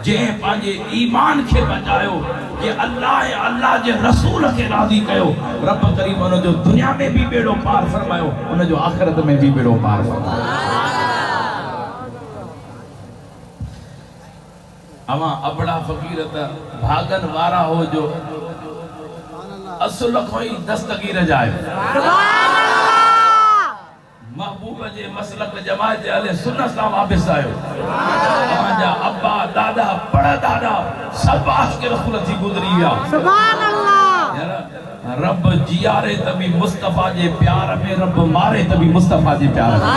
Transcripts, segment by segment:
जे पांजे ईमान के बचायो, जे अल्लाह जे रसूल के राजी कयो, रब करीम उन जो दुनिया में भी बेड़ो पार फरमायो, उन जो आखिरत में भी बेड़ो पार फरमायो। अमा अबड़ा फकीर त भागन वारा हो जो असुल खोई दस्तगीर जाए। महबूब जे मसलक जमात अले सुन्नत सां वापस आयो। तव्हांजा अब्बा दादा पड़दादा सब आशिक़ रसूल थी गुज़री विया। सुभान अल्लाह। रब जियारे तभी मुस्तफा जे प्यार में, रब मारे तभी मुस्तफा जे प्यार में।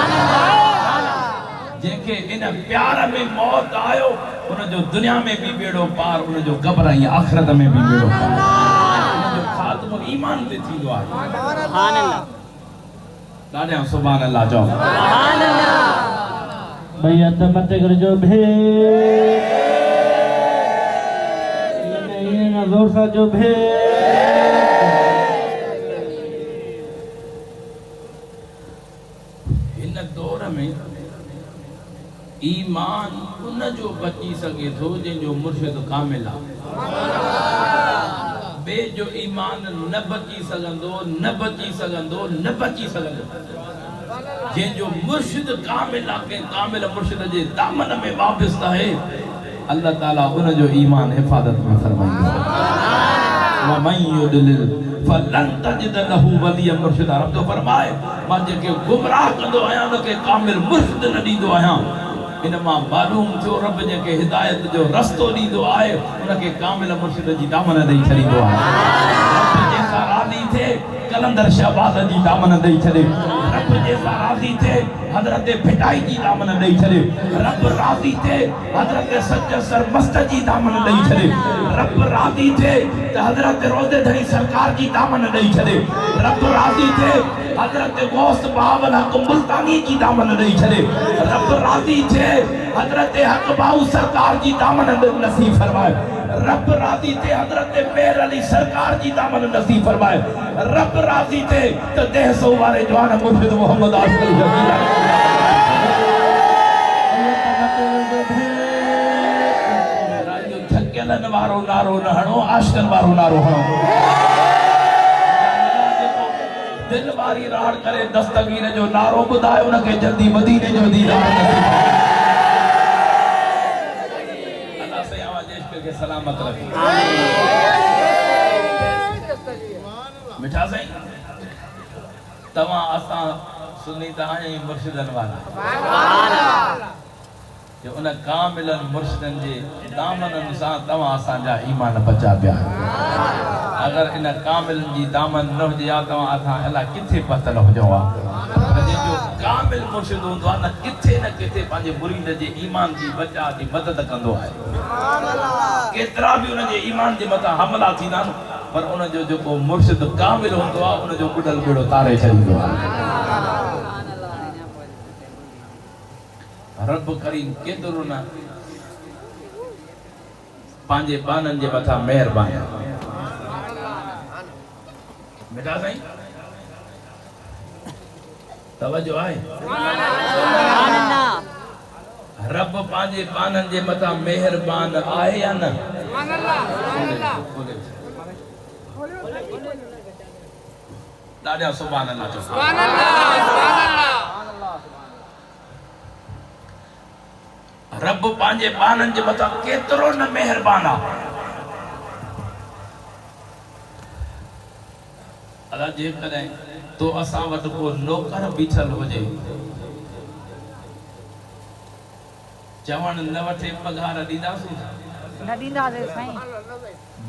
जेके इन प्यार में मौत आयो, उन जो दुनिया में भी बेड़ो पार, उन जो कब्र ऐं आखिरत में भी बेड़ो पार। उन जो खात्मो ईमान ते थींदो आहे। सुभान अल्लाह। दादा सुभान अल्लाह चओ। सुभान अल्लाह। भैया त मते कर जो भे ये ना जोर सा जो भे। इन दौर में ईमान उन जो बची सके थो जो मुर्शिद कामिल आहे। बे जो ईमान न बची सगंदो, न बची सगंदो, न बची सगंदो। जे जो मुर्शिद कामिल आहे, कामिल मुर्शिद जे दामन में वापस आहे, अल्लाह ताला उन जो ईमान हिफाजत में फरमाईंदो। व मन युदलिल फलन तजिद लहू वलिय्यन मुर्शिदा। रब तो फरमाए, मां जेके गुमराह कंदो आहियां उनके कामिल मुर्शिद न ॾींदो आहियां। इनमा मालूम थियो रब जेके हिदायत जो रस्तो ॾींदो आहे, उनके कामिल मुर्शिद जी दामन ॾेई छॾींदो आहे। रब जंहिंसां राज़ी थिए कलंदर शहबाज़ जी दामन ॾेई छॾे। रब जंहिंसां राज़ी थिए हज़रत भिटाई जी दामन ॾेई छॾे। रब राज़ी थिए हज़रत सच सरमस्त जी दामन ॾेई छॾे। रब राज़ी थिए त हज़रत रोज़े धणी सरकार जी दामन ॾेई छॾे। रब राज़ी थिए हज़रत गौस बावल हक मुल्तानी जी दामन ॾेई छॾे। रब राज़ी थिए हज़रत हक बाऊ सरकार जी दामन नसीब फरमाए। रब राज़ी थे हज़रत मेर अली सरकार जी दामन नसीब फरमाए। रब राज़ी थे तो देह सो वाले जवान मुर्शिद मोहम्मद आशिक़ जमील राजो थकेलन वारो नारो न हणो, आशिक़न वारो नारो हणो। दिल वारी राह करे दस्तगीर जो नारो ॿुधाए, उनके जल्दी मदीने जो दीदार नसीब के सलामत रखे। मिठा साईं तव्हां असां सुन्नी त आहियूं मुर्शिदन वारा, जो उन कामिलन मुर्शिदन जे दामनन सां तव्हां असांजा ईमान बचा पिया। अगर इन कामिलन जी दामन न हुजे हा, तव्हां असां अलाए किथे पतल हुजो हा। जो कामिल मुर्शिद हूंदो आहे न किथे पंहिंजे मुरीद जे ईमान जी बचा जी मदद कंदो आहे। केतिरा बि उन जे ईमान जे मथां हमला थींदा आहिनि, पर उन जो जेको मुर्शिद कामिल हूंदो आहे, उन जो बुॾल बेड़ो तारे छॾींदो आहे। रब करीम केतिरो न पंहिंजे बाननि जे मथां महिरबानी आहे। मिठा साईं तवज्जो आहे। रब पंहिंजे बाननि जे मथां मेहरबान आहे या न? ॾाढा सुभान अल्लाह चओ। सुभान अल्लाह। रब पंहिंजे बाननि जे मथां केतिरो न मेहरबान आहे। अल्लाह जेकॾहिं तो असां वटि को नौकर बीठल हुजे, चवण न वठे पघार ॾींदासीं न ॾींदासीं साईं,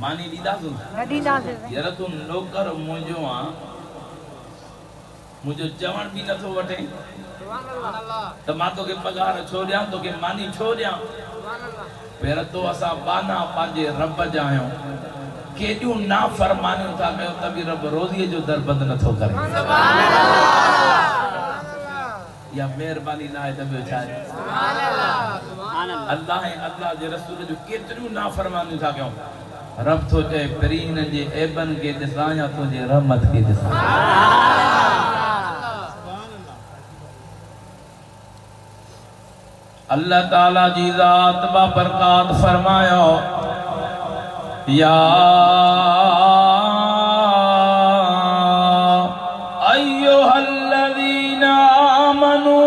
मानी ॾींदासीं न ॾींदासीं। यार तूं नौकर मुंहिंजो आहे, मुंहिंजो चवण बि नथो वठे त मां तोखे पघार छो ॾियां, तोखे मानी छो ॾियां। पहिरियों तो असां बाना पंहिंजे रब जा आहियूं, केॾियूं नाफ़रमानियूं था कयूं त बि रब रोज़ीअ जो दर बंदि नथो करे। या महिरबानी न आहे त ॿियो छा आहे? अल्लाह ऐं अल्लाह जे रसूल जो केतिरियूं नाफ़रमानियूं था कयूं। रब थो चए परीन जे ऐबन के ॾिसां या तुंहिंजे रहमत के ॾिसां। अल्लाह ताला जी ज़ात बाबरकात फरमायो या अय्युहल्लज़ीना आमनू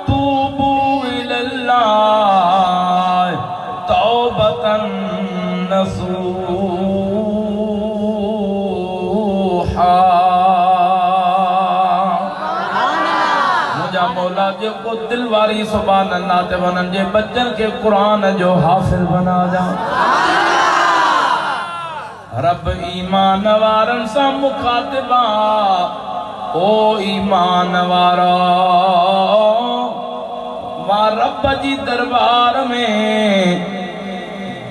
तूबू इलल्लाह तौबतन नसूहा। मौला जो को दिल वारी सुभान अल्लाह ते वनन जे बच्चन के कुरान जो हाफिज बना जा। रब ईमान वारन सा मुखातिबा ओ ईमान वारा मा रब जी दरबार में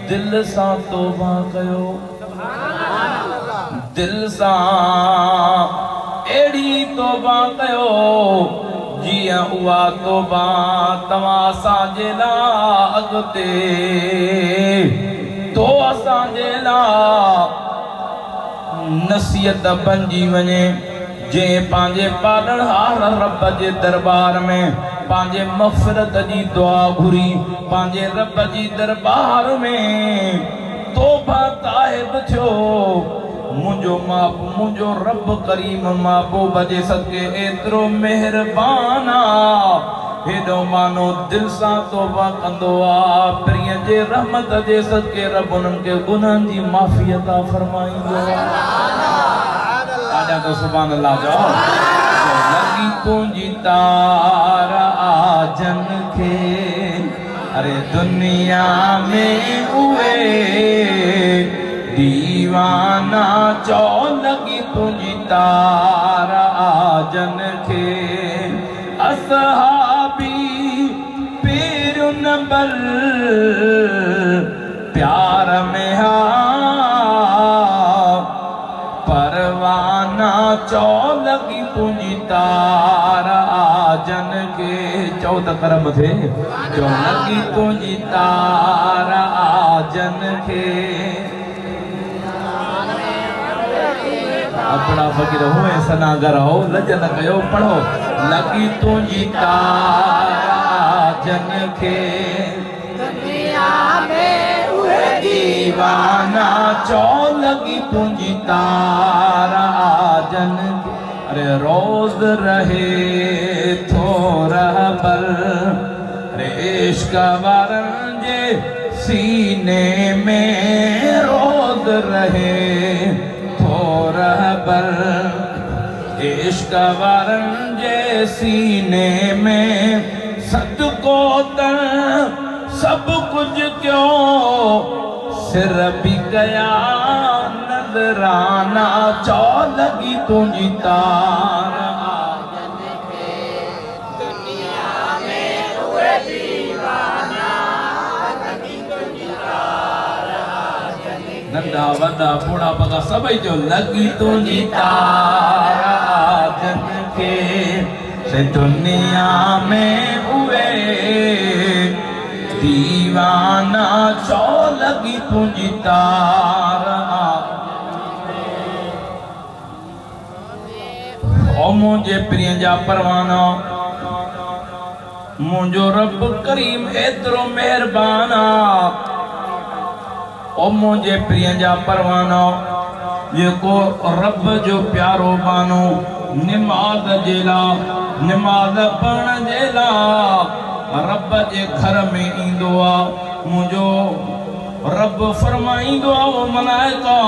दिल सा तौबा कयो, दिल सा एड़ी तौबा कयो जिया उआ तौबा तवा असांजे ला अॻिते तो असांजे ला नसीहत बणिजी वञे। जे पंहिंजे पालणहार रब जे दरबार में पंहिंजे मग़फ़िरत जी दुआ घुरी, पंहिंजे रब जी दरबार में तौबा ताइब थियो। मुझो रब करीम महबूब जे सदके एतिरो मेहरबान आ, हेॾो मानो दिल सां तौबा कंदो आ। प्रिय जे रहमत जे सदके रब उन्हनि खे गुनाहनि जी माफ़ी अता फरमाईंदो आ। आजा तो सुभान अल्लाह चओ। लगी तुंहिंजी तार आजन खे अरे दुनिया में उहे दीवाना चो लगी तुझी तार आजन खे असहाबी पीर नंबर प्यार में हा परवाना चो लगी तुझी तार आजन के चो त करम थे चो लगी तुझी तार आजन के अपना फकीर हुए सनागर हो लज न कयो पढ़ो लगी तुझी तार जन के दुनिया में उहे दीवाना चो लगी तुझी तार जन के अरे रोज रहे थोड़ा बल अरे इश्क वारन जे सीने में रोज रहे रहबर इश्क वारन जे सीने में सदको तर सब कुछ क्यों सिर भी गया नजराना चो लगी तुझी तार आजन के दुनिया में हुए दीवाना लगी तुझी तार आजन के नंढा वॾा बूढ़ा बगा सभई जो लगी तुझी तार आजन के से दुनिया में हुए दीवाना चो लगी तुझी तार ओ मुझे प्रिय जा परवाना मुझो रब करीम एतरो मेहरबान आ। ओ मुझे प्रिय जा परवाना जेको रब जो प्यारो बानो निमाज़ जेला निमाज़ पढ़ण जेला रब जे घर में ईंदो आ। मुझो रब फरमाईंदो आ वो मलाइका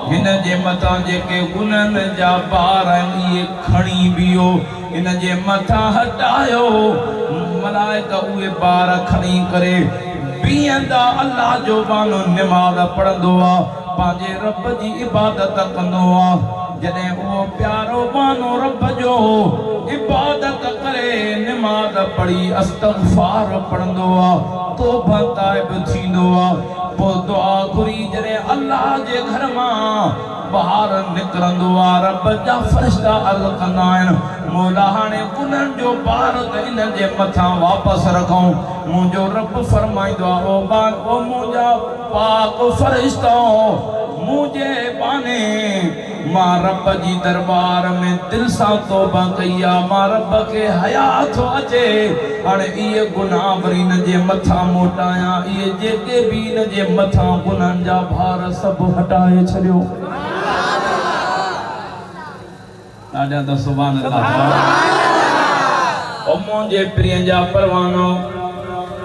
हिन जे मथां जेके गुनहनि जा बार इहे खणी बियो हिन जे मथां हटायो मलाइका उहे बार खणी करे बीहंदा अल्लाह जो बानो निमाज़ पढ़ंदो आ पंहिंजे रब जी इबादत कंदो आ। जॾहिं उहो प्यारो बानो रब जो इबादत करे निमाज़ पढ़ी अस्तग़फ़ार पढ़ंदो आ तौबा ताइब थींदो आ पोइ दुआ घुरी जॾहिं अल्लाह जे घर मां ॿाहिरि निकिरंदो आ रब जा फ़रिश्ता अर्ज़ कंदा आहिनि मौला हाणे गुनहनि जो भार त इन जे मथां वापसि रखूं। मुंहिंजो रब फरमाईंदो आ ओ मुंहिंजा पाक फ़रिश्ता मुझे बाने मां रब जी दरबार में दिल सा तौबा कया मां रब के हया थो अचे हाणे ये गुनाह वरी न जे मथा मोटाया ये जेके भी न जे मथा गुनाहन जा भार सब हटाए छड़ियो आजा तो सुभान अल्लाह ओ मुझे प्रिय जा परवानो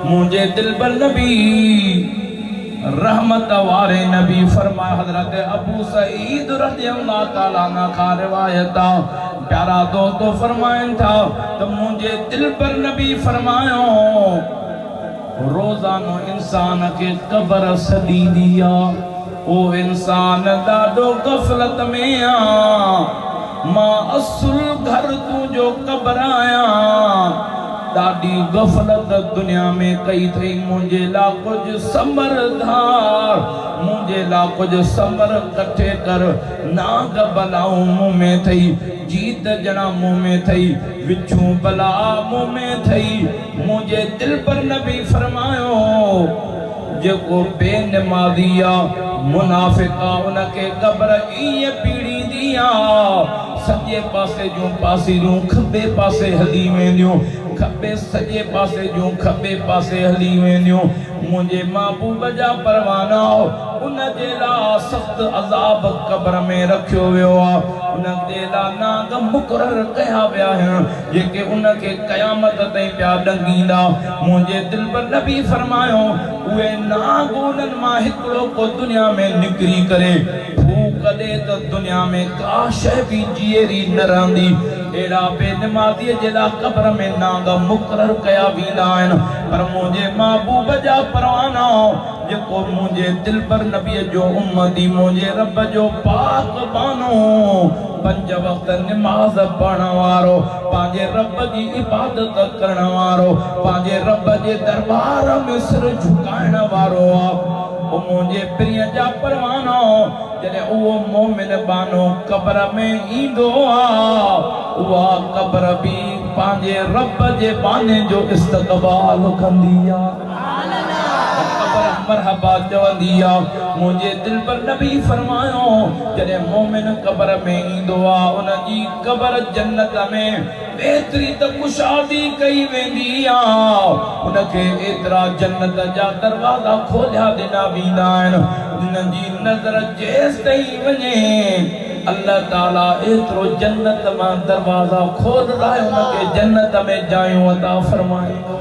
मुझे दिल पर नबी रहमत वारे नबी फरमाया हजरत अबू सईद रज़ियल्लाहु ताला अन्हु का रिवायत प्यारा दोस्तों फरमाइन था तो मुझे दिल पर नबी फरमायो रोजानो इंसान के कब्र सदी दिया ओ इंसान दादो गफलत में आ मां असुल घर तू जो कब्र आया दादी गफलत दुनिया में कई थई मुझे ला कुछ समरधार मुझे ला कुछ समर कठे कर नाग बलाऊ मुंह में थई जीत जना मुंह में थई विछू बला मुंह में थई मुझे दिल पर नबी फरमायो जेको बेनमाजिया मुनाफिका उनके कब्र ये पीड़ी दिया सजे पासे जो पासी रू खबे पासे हली वेंदियो खबे सजे पासे जो खबे पासे हली वेंदियो मुझे महबूब जा परवाना उन जे ला सख्त अजाब कब्र में रखियो वियो आ उन जे ला नाग मुकरर कया विया आहिनि जेके उन के क़यामत ताईं पिया ॾंगींदा मुझे दिल पर नबी फरमायो उहे नाग उन्हनि मां हिकिड़ो को दुनिया में निकिरी करे कदे तो दुनिया में का शय भी जीअरी न रहंदी एड़ा बेनमाज़ीअ जे ला कब्र में नाग मुकरर कया वेंदा आहिनि पर मुझे महबूब जा परवाना जेको मुझे दिल पर नबी जो उम्मती मुझे रब जो पाक बानो पंज वक्त नमाज पढ़ण वारो पांजे रब जी इबादत करण वारो पांजे रब जे दरबार में सिर झुकाइण वारो ओ मुझे प्रिय जा परवाना जने वो मोमिन बानो कब्र में ईंदो आ उहा कब्र भी पांजे रब जे बाने जो इस्तक़बाल कंदी आ कब्र मरहबा चवंदी आ मुझे दिल पर नबी फरमायो जने मोमिन कब्र में ईंदो आ उन जी कब्र जन्नत में एतरी त कुशादी कई वेंदी आ उनके एतरा जन्नत जा दरवाजा खोलिया ॾिना वेंदा आहिनि उन जी नज़र जेस ताईं वञे अल्लाह ताला एतरो जन्नत मां दरवाजा खोलंदा उनके जन्नत में जायूं अता फरमाईंदो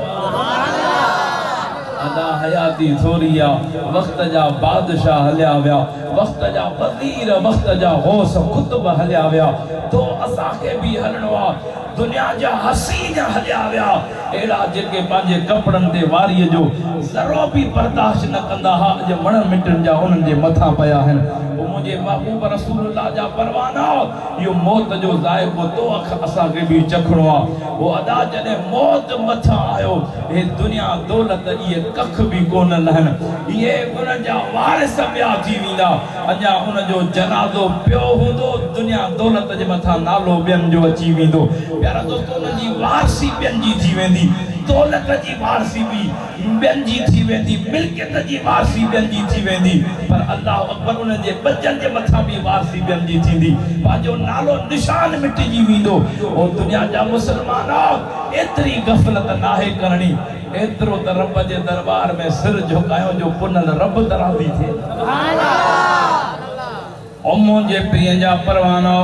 अदा हयाती थोरी आ वक्त जा बादशाह हलिया विया वक्त जा वज़ीर वक्त जा गौस कुतुब हलिया विया तो असां के भी हलणो आ दुनिया जा हसीन हलिया विया एड़ा जेके पंहिंजे कपड़न ते वारीअ जो ज़रो भी बर्दाश्त न कंदा हा अॼु मण मिटन जा उन्हनि जे मथां पिया आहिनि मुझे महबूब रसूलुल्लाह जा परवाना यो मौत जो जायको तो असा के भी चखणो आ वो अदा जने मौत मथा आयो हे दुनिया दौलत ये कख भी कोन लहन ये उन जा वारिस बिया थी विंदा अजा उन जो जनाज़ो पियो हुंदो दुनिया दौलत जे मथा नालो बियन जो अची विंदो प्यारा दोस्तों उन जी वारसी बियन जी थी वेंदी दौलत जी वारसी भी बियन जी थी वेंदी मिल्कियत जी वारसी बियन जी थी वेंदी पर अल्लाह अकबर उन जे बच्चन जे मथा भी वारसी बियन जी थींदी पाजो नालो निशान मिटजी विंदो ओ दुनिया जा मुसलमान एतरी गफलत नाहे करनी एतरो त रब जे दरबार में सिर झुकायो जो पुनल रब तरादी थे सुभान अल्लाह ओ मुझे प्रिय जा परवानो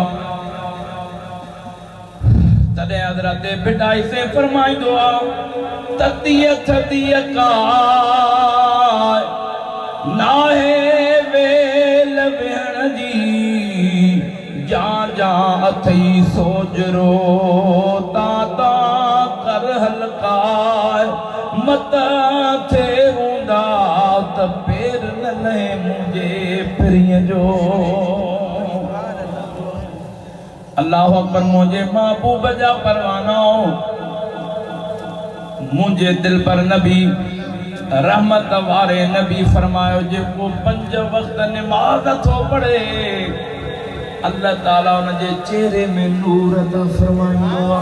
तदे हजरत बिटाई से फरमाइंदो आ ततिय थतिय का नाहे वेल भेण जी जा जा अथई सोजरो ता ता कर हलकाय मत थे हूंदा त पेर न लहे मुझे प्रिय जो अल्लाह अकबर मुझे महबूब जा परवाना मुझे दिल पर नबी रहमत वारे नबी फरमायो जेको पंज वक्त नमाज थो पढ़े अल्लाह ताला उन जे चेहरे में नूर अता फरमाईंदो आ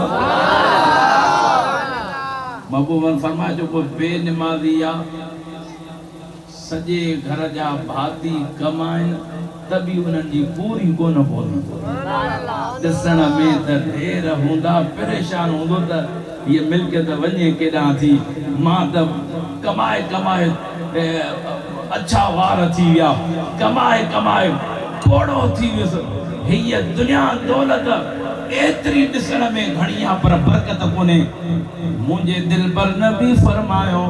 महबूब फरमायो जेको बेनमाज़ी आ सजे घर जा भाती कमाइन तभी उन्हनि जी पूरी कोन पवंदी ॾिसण में त ढेर हूंदा परेशान हूंदो त ये मिल्कियत वञे केॾां थी मां त कमाए कमाए अच्छा वार थी विया कमाए कमाए कोड़ो थी वियुसि हीअ दुनिया दौलत एतिरी ॾिसण में घणी आहे पर बरकत कोन्हे मुंहिंजे दिल पर नबी फरमायो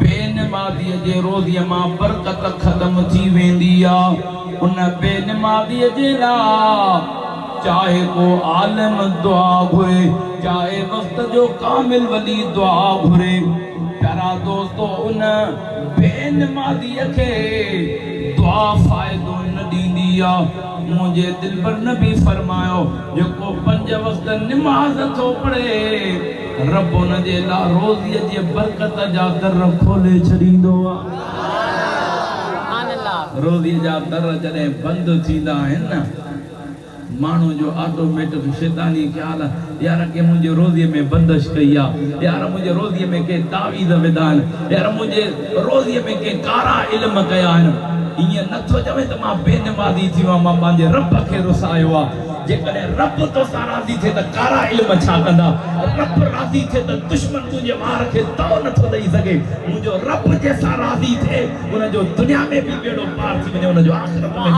बेनमाज़ीअ जे रोज़ीअ मां बरकत ख़त्म थी वेंदी आहे उन बेनमाज़ीअ जे लाइ चाहे को आलिम दुआ घुरे चाहे वक़्त जो कामिल वली दुआ घुरे प्यारा दोस्तो उन बेनमाज़ीअ खे दुआ फ़ाइदो न ॾींदी आहे मुझे दिल पर नबी फरमायो जेको 5 वक्त नमाज थो पढ़े रब उन जे ला रोज़ीअ जी बरकत जा दर खोले छॾींदो आहे सुभान अल्लाह रोज़ीअ जा दर जॾहिं बंदि थींदा आहिनि न माण्हू जो ऑटोमेटिक शैतानी ख्याल यार के मुझे रोज़ीअ में बंदिश कई आहे यार मुझे रोज़ीअ में के तावीज़ विधा आहिनि यार मुझे रोज़ीअ में के कारा इल्म कया आहिनि ये नथो चवे त मां बेनमाज़ी थी मां पंहिंजे रब खे रुसायो आहे जेकॾहिं रब तो राज़ी थिए त कारा इल्म छा कंदा रब राज़ी थिए त दुश्मन तुंहिंजे वार खे तो नथो ॾेई सघे मुंहिंजो रब जे सां राज़ी थिए उनजो दुनिया में बि बेड़ो पार थी वञे उनजो आख़िरत में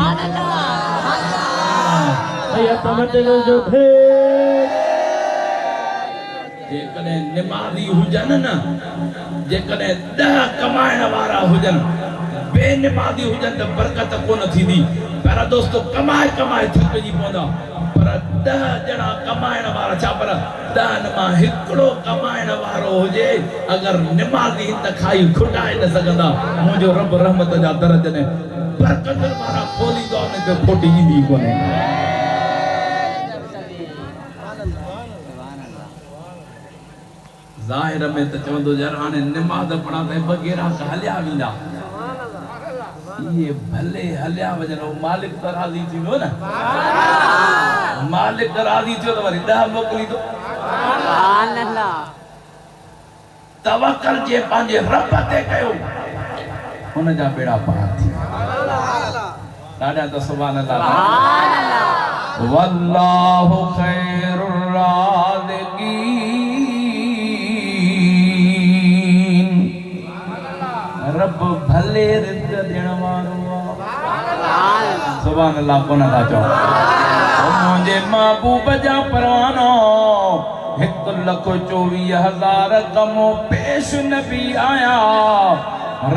जेकॾहिं निमाज़ी हुजनि न जेकॾहिं 10 कमाइण वारा हुजनि बेनमाज़ी हुजनि त बरकत कोन थींदी प्यारा दोस्तो कमाए कमाए थकिजी पवंदा पर 10 ॼणा कमाइण वारा छा पर 10 मां हिकिड़ो कमाइण वारो हुजे अगरि निमाज़ी त खाई खुटाए न सघंदा मुंहिंजो रब रहमत जा दर जॾहिं बरकत वारा खोलींदो आहे त खोटी ईंदी कोन्हे ज़ाहिर में त चवंदो यार हाणे निमाज़ पढ़ा त बग़ैर हलिया वेंदा ये भले हलिया वजन मालिक त राज़ी थींदो न मालिक राज़ी थियो त वरी 10 मोकिली दो सुभान अल्लाह तवक्कल जे पंहिंजे रब ते कयो हुन जा बेड़ा पार थी ॾाढा त सुभान अल्लाह वल्लाहु खैरुर राज़िकीन रब भले रिज़्क़ ॾियण वारो आहे सुभान अल्लाह कोन था चओ मुंहिंजे महबूब जा परवानो 1,24,000 कमो पेश नबी आया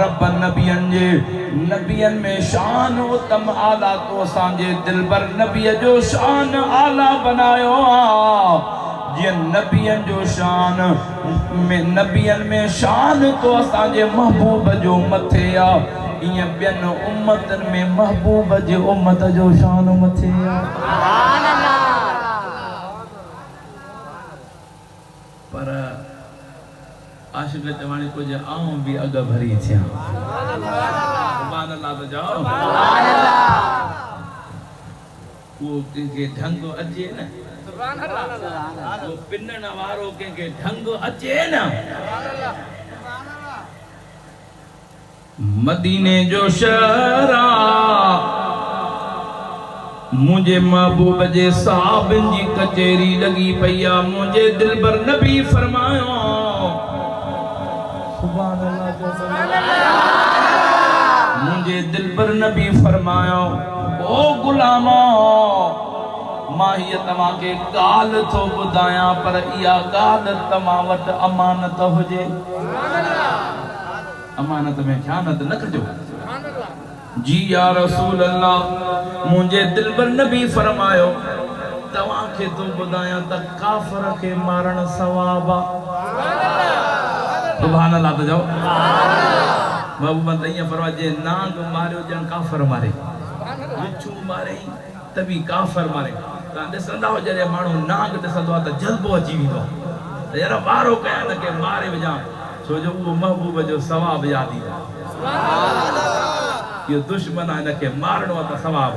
रब नबियन में शान उत्तम आला तो असांजे दिल पर नबीअ जो शान आला बनायो जिन नबियन जो शान में नबियन में शान तो असांजे महबूब जो मथे आ इए बियन उम्मतन में महबूब जे उम्मत जो शान मथे आ सुभान अल्लाह पर आशिक जवानी को जे आऊं भी अग भरी थिया सुभान अल्लाह तो जाओ सुभान अल्लाह वो के ढंग अचे न सुभान अल्लाह वो पिनन वारो के ढंग अचे न सुभान अल्लाह मदीने जो शहरा मुझे महबूब जे साहबन जी कचेरी लगी पईया मुझे दिल पर नबी फरमायो सुभान अल्लाह मुझे दिल पर नबी फरमायो ओ गुलामो मां ये तमा के गाल थो बुधाया पर इया गाल तमा वट अमानत हुजे सुभान अल्लाह अमानत में ख़यानत न कजो सुभान अल्लाह जी या रसूल अल्लाह मुझे दिल पर नबी फरमायो तवा के तो बुधाया त काफर के मारण सवाब सुभान अल्लाह तो जाओ बाबू बंद ये फरमाए जे नांग मारियो जन काफर मारे बिच्छू मारे तभी काफर मारे ता ॾिसंदा हो जॾहिं माण्हू नांग ॾिसंदो आहे त जल्बो अची वेंदो आहे त यार वारो कया न के मारे विझां छो जो वो महबूब जो सवाब याद ईंदो सुभान अल्लाह ये दुश्मन आहे न के मारणो आहे त सवाब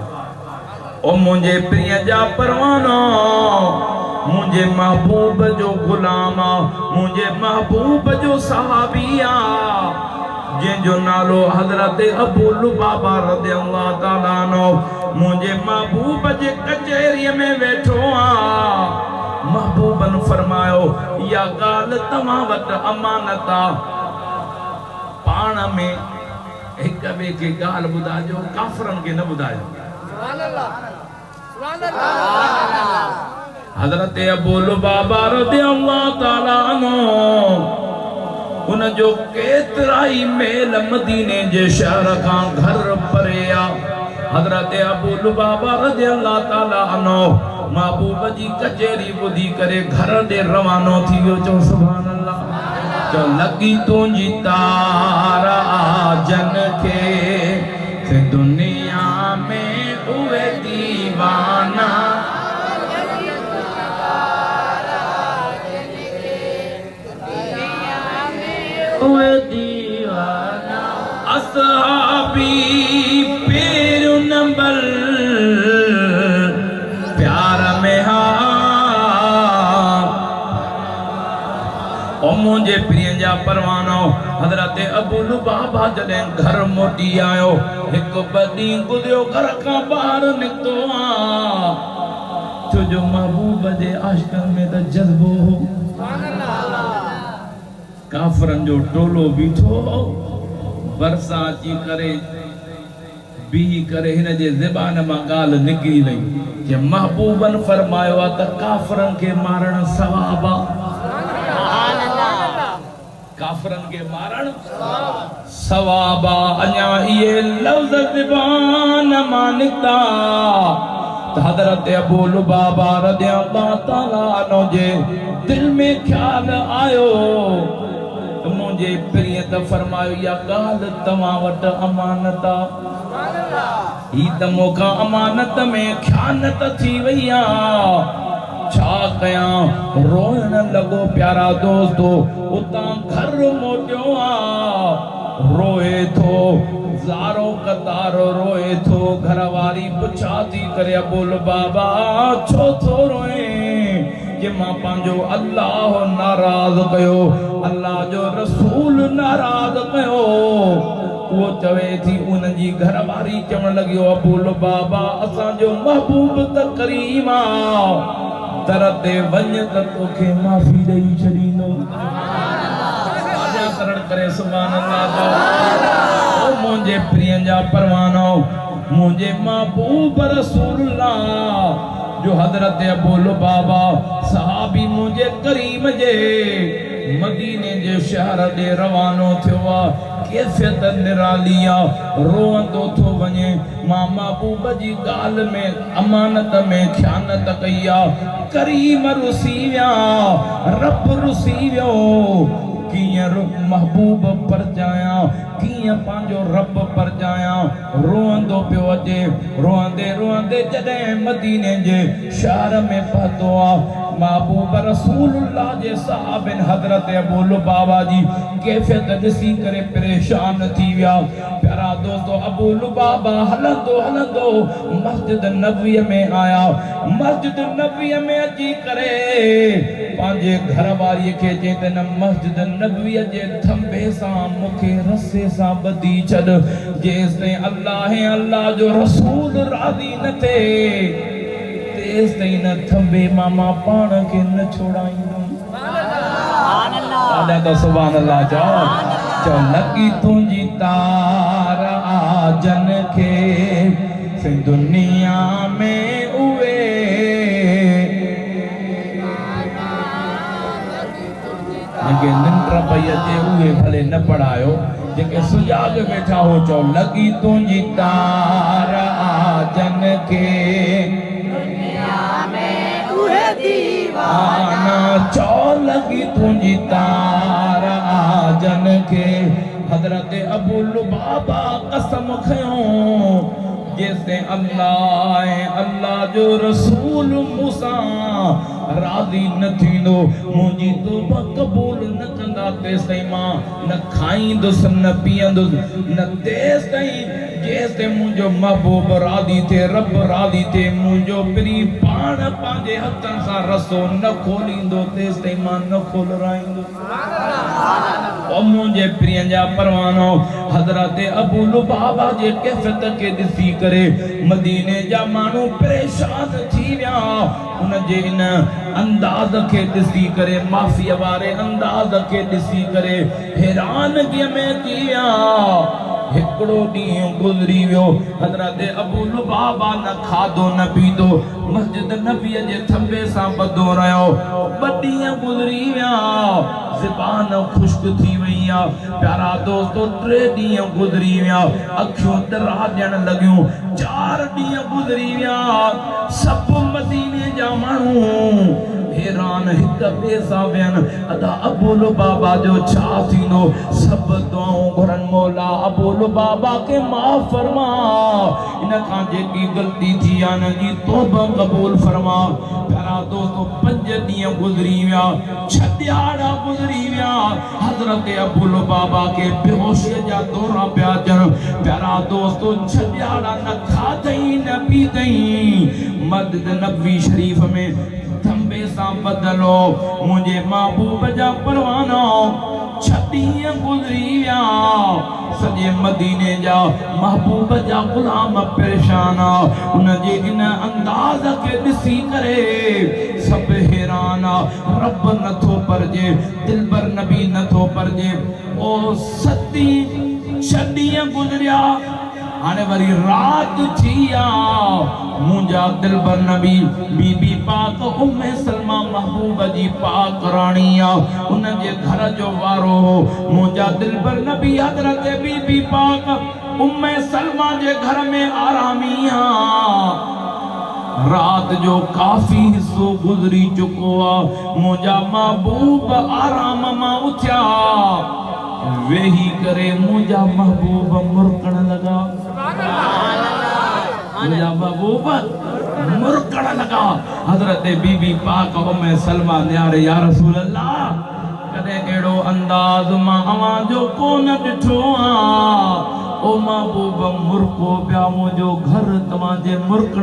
ओ मुंहिंजे प्रिय जा परवानो मुझे महबूब जो गुलाम मुझे महबूब जो सहाबी जंहिंजो जो नालो हजरत अबू लुबाबा रज़ियल्लाहु ताला अन्हु मुझे महबूब जे कचहरी में वेठो आ महबूबन फरमायो या गाल तमा वट अमानत आ पाण में एक बे के गाल बुधाजो काफरन के न बुधाजो सुभान अल्लाह हजरत अबू लुबाबा रज़ियल्लाहु ताला अन्हु उन जो केतराई मेल मदीने जे शहर का घर परे आ हजरत अबू लुबाबा रज़ियल्लाहु ताला अन्हु महबूब जी कचहरी बुधी करे घर दे रवानो थी वियो चो सुभान अल्लाह चो लगी तुंहिंजी तारा जन के दुनिया में उहे दीवाना दीवाना असहाबी पेर नंबर प्यार में हा ओ मुझे प्रिय जा परवानो हजरत अबू लुबाबा जॾहिं घर मोटी आयो हिकु ॿ ॾींहं गुज़रियो घर खां ॿाहिरि निकितो आ छो जो महबूब जे आशिक़नि में त जज़्बो हो काफरन जो टोलो बीठो बरसा अची करे बीही करे हिन जे ज़बान मां ॻाल्हि निकिरी वई कि महबूबन फरमायो आ त काफरन के मारण सवाब आ सुभान अल्लाह काफरन के मारण सवाब आ अञा इहे लफ्ज़ ज़बान मां निकता हजरत अबू लुबाबा रज़ियल्लाहु ताला अन्हु जे दिल में ख्याल आयो मुझे प्रिय त फरमायो या ॻाल्हि तव्हां वटि अमानत आ ही त मूंखां अमानत में ख़यानत थी वई आ छा कयां रोइण लॻो प्यारा दोस्तो उतां घर मोटियो आ रोए थो ज़ारो कतार रोए थो घरवारी पुछा थी करे अबू लुबाबा छो थो रोए कि मां पंहिंजो अल्लाह नाराज़ कयो अल्लाह जो रसूल नाराज़ कयो वो चवे थी उन जी घरवारी चवण लॻियो अबू लुबाबा असांजो महबूब त करीम आ दर ते वञ त तोखे माफ़ी ॾेई छॾींदो करण करे सुभान अल्लाह ओ मुंहिंजे प्रिय जा परवानो मुंहिंजे महबूब रसूलुल्लाह जो हजरत अबू लुबाबा सहाबी मुझे करीम जे मदीने जे शहर दे रवानो थियो आ कैफियत निरालिया रोंदो थो वञे मां महबूब जी ॻाल्हि में अमानत में ख़यानत कई आ करीम रुसी विया रब रुसी वियो कियां महबूब परजाया कियां पंहिंजो रब परजाया रोंदो पियो अचे रोंदे रोंदे जॾहिं मदीने जे शहर में पहुतो आ महबूब रसूलुल्लाह जे साहबिन हजरत अबू लुबाबा जी कैफियत ॾिसी करे परेशान थी विया प्यारा दोस्तो अबू लुबाबा हलंदो हलंदो मस्जिद नबवी में आया मस्जिद नबवी में अची करे पंहिंजे घरवारीअ खे चई त न मस्जिद नबवी जे थंबे सां मूंखे रस्से सां ॿधी छॾ जेसिताईं अल्लाह जो रसूल राज़ी न थिए तेसिताईं न थंबे मां पाण खे न छोड़ाईंदुमि ॾाढा सुभान अल्लाह चओ लॻी तुंहिंजी तार आजन खे दुनिया में उहे जेके निंड पई अचे उहे भले न पढ़ायो जेके सुजाग वेठा हो चओ लॻी तुंहिंजी तार आजन खे दीवाना चो लगी तुंहिंजी तार आजन के हजरत अबू लुबाबा कसम खयो जैसे अल्लाह जो रसूल मूसा राज़ी न थींदो मुंहिंजी तौबा क़बूल न कंदा तेसिताईं मां न खाईंदुसि न पीअंदुसि न तेसिताईं जेसिताईं मुंहिंजो महबूब राज़ी थिए रब राज़ी थिए मुंहिंजो प्री पाण पंहिंजे हथनि सां रसो न खोलींदो तेसिताईं मां न खोलराईंदुसि मुझे प्रियंजा परवानो हजरत अबू लुबाबा जे कैफियत के दिसी करे मदीने जा मानू परेशान थी विया उन जे इन अंदाज के दिसी करे माफिया वारे अंदाज के दिसी करे हैरानगी में थी विया हिकड़ो ॾींहुं गुज़री वियो हज़रत अबू लुबाबा न खाधो न पीतो मस्जिद नबीअ जे थंबे सां ॿधो रहियो ॿ ॾींहं गुज़री विया ज़बान खुश्क थी वई आहे प्यारा दोस्तो 3 ॾींहं गुज़री विया अखियूं तरा ॾियण लॻियूं 4 ॾींहं गुज़री विया सभु मदीने जा माण्हू हैरान हिक ॿिए सां वियनि अदा अबू लुबाबा जो छा थींदो सभु दुआऊं घुरनि मौला अबू लुबाबा के माफ़ फरमा इन खां जेकी ग़लती थी आहे न जी तौबा क़बूल फरमा प्यारा दोस्तो 5 ॾींहं गुज़री विया 6 ॾियारा गुज़री विया हज़रत अबू लुबाबा के बेहोशीअ जा दौरा पिया अचनि प्यारा दोस्तो 6 ॾियारा न खाधई न पीतई मस्जिद नबवी शरीफ में थंबे सां बदलो मुझे महबूब जा परवानो 6 ॾींहं गुज़री विया सॼे मदीने जा महबूब जा गुलाम परेशान उन जे इन अंदाज़ के ॾिसी करे सभु हैरान रब नथो परजे दिलबर नबी नथो परजे ओ 6 ॾींहं गुज़रिया हाणे वरी रात थी मुंहिंजा दिलबर नबी बीबी पाक उम्मे सलमा महबूब जी पाक राणी उन जे घर जो वारो मुंहिंजा दिलबर नबी हज़रत बीबी पाक उम्मे सलमा जे घर में आरामी रात जो काफ़ी हिस्सो गुज़री चुको आहे मुंहिंजा महबूब आराम मां उथिया वेही करे मुंहिंजा महबूब मुरकण लगा मुंहिंजा महबूब मुरकण लगा हज़रत बीबी पाक उम्मे सलमा न्यारे या रसूल अल्लाह कदे एड़ो अंदाज मां अवां जो कोन ॾिठो ओ महबूब मुरको पिया मुंहिंजो घर तव्हां जे मुरकण